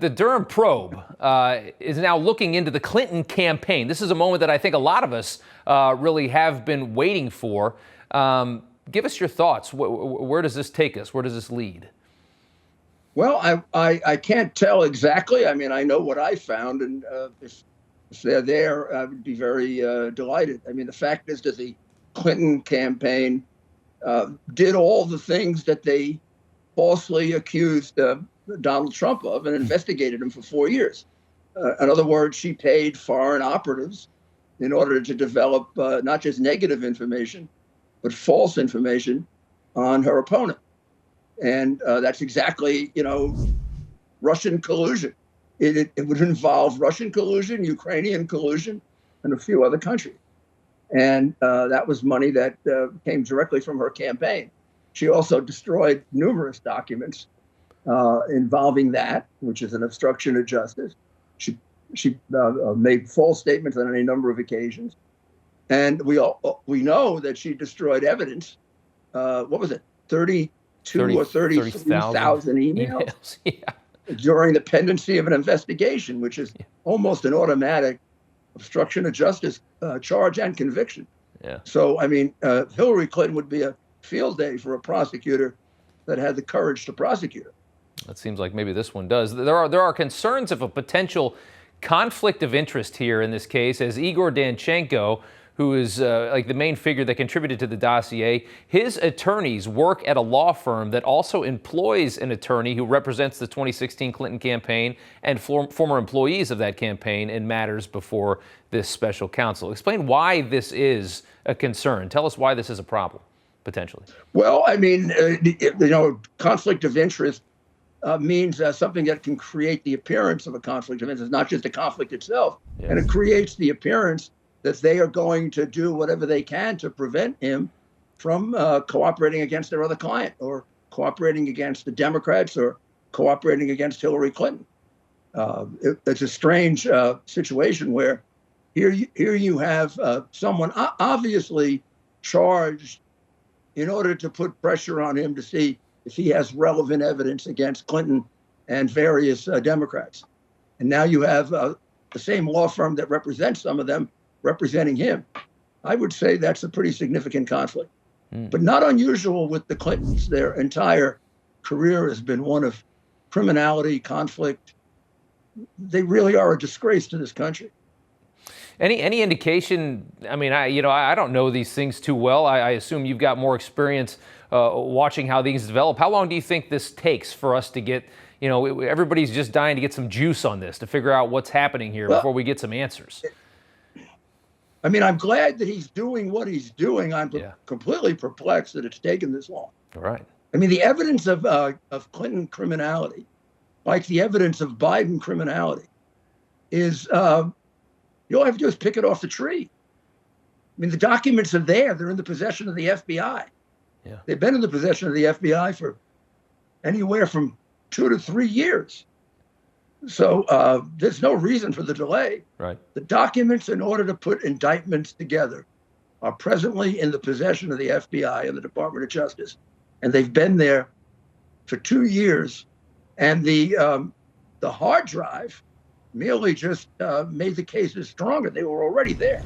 The Durham probe is now looking into the Clinton campaign. This is a moment that I think a lot of us really have been waiting for. Give us your thoughts. Where does this take us? Where does this lead? Well, I can't tell exactly. I mean, I know what I found, and if they're there, I would be very delighted. I mean, the fact is that the Clinton campaign did all the things that they falsely accused Donald Trump of and investigated him for 4 years. In other words, she paid foreign operatives in order to develop not just negative information, but false information on her opponent. And that's exactly, Russian collusion. It would involve Russian collusion, Ukrainian collusion, and a few other countries. And that was money that came directly from her campaign. She also destroyed numerous documents involving that, which is an obstruction of justice. She made false statements on any number of occasions. And we know that she destroyed evidence. What was it? 32 or 33,000 emails Yeah. During the pendency of an investigation, which is almost an automatic obstruction of justice charge and conviction. Yeah. So, I mean, Hillary Clinton would be a field day for a prosecutor that had the courage to prosecute her. It seems like maybe this one does. There are concerns of a potential conflict of interest here in this case, as Igor Danchenko, who is like the main figure that contributed to the dossier, his attorneys work at a law firm that also employs an attorney who represents the 2016 Clinton campaign and former employees of that campaign in matters before this special counsel. Explain why this is a concern. Tell us why this is a problem, potentially. Well, I mean, conflict of interest means something that can create the appearance of a conflict of interest, not just the conflict itself. Yeah. And it creates the appearance that they are going to do whatever they can to prevent him from cooperating against their other client, or cooperating against the Democrats, or cooperating against Hillary Clinton. It's a strange situation where here you have someone obviously charged in order to put pressure on him to see if he has relevant evidence against Clinton and various Democrats. And now you have the same law firm that represents some of them representing him. I would say that's a pretty significant conflict, but not unusual with the Clintons. Their entire career has been one of criminality, conflict. They really are a disgrace to this country. Any indication? I mean, I don't know these things too well. I assume you've got more experience watching how these develop. How long do you think this takes for us to get, everybody's just dying to get some juice on this, to figure out what's happening here before we get some answers? I mean, I'm glad that he's doing what he's doing. I'm completely perplexed that it's taken this long. All right. I mean, the evidence of Clinton criminality, like the evidence of Biden criminality, is all I have to do is pick it off the tree. I mean, the documents are there. They're in the possession of the FBI. Yeah. They've been in the possession of the FBI for anywhere from 2 to 3 years. So there's no reason for the delay. Right. The documents in order to put indictments together are presently in the possession of the FBI and the Department of Justice. And they've been there for 2 years. And the hard drive merely just made the cases stronger. They were already there.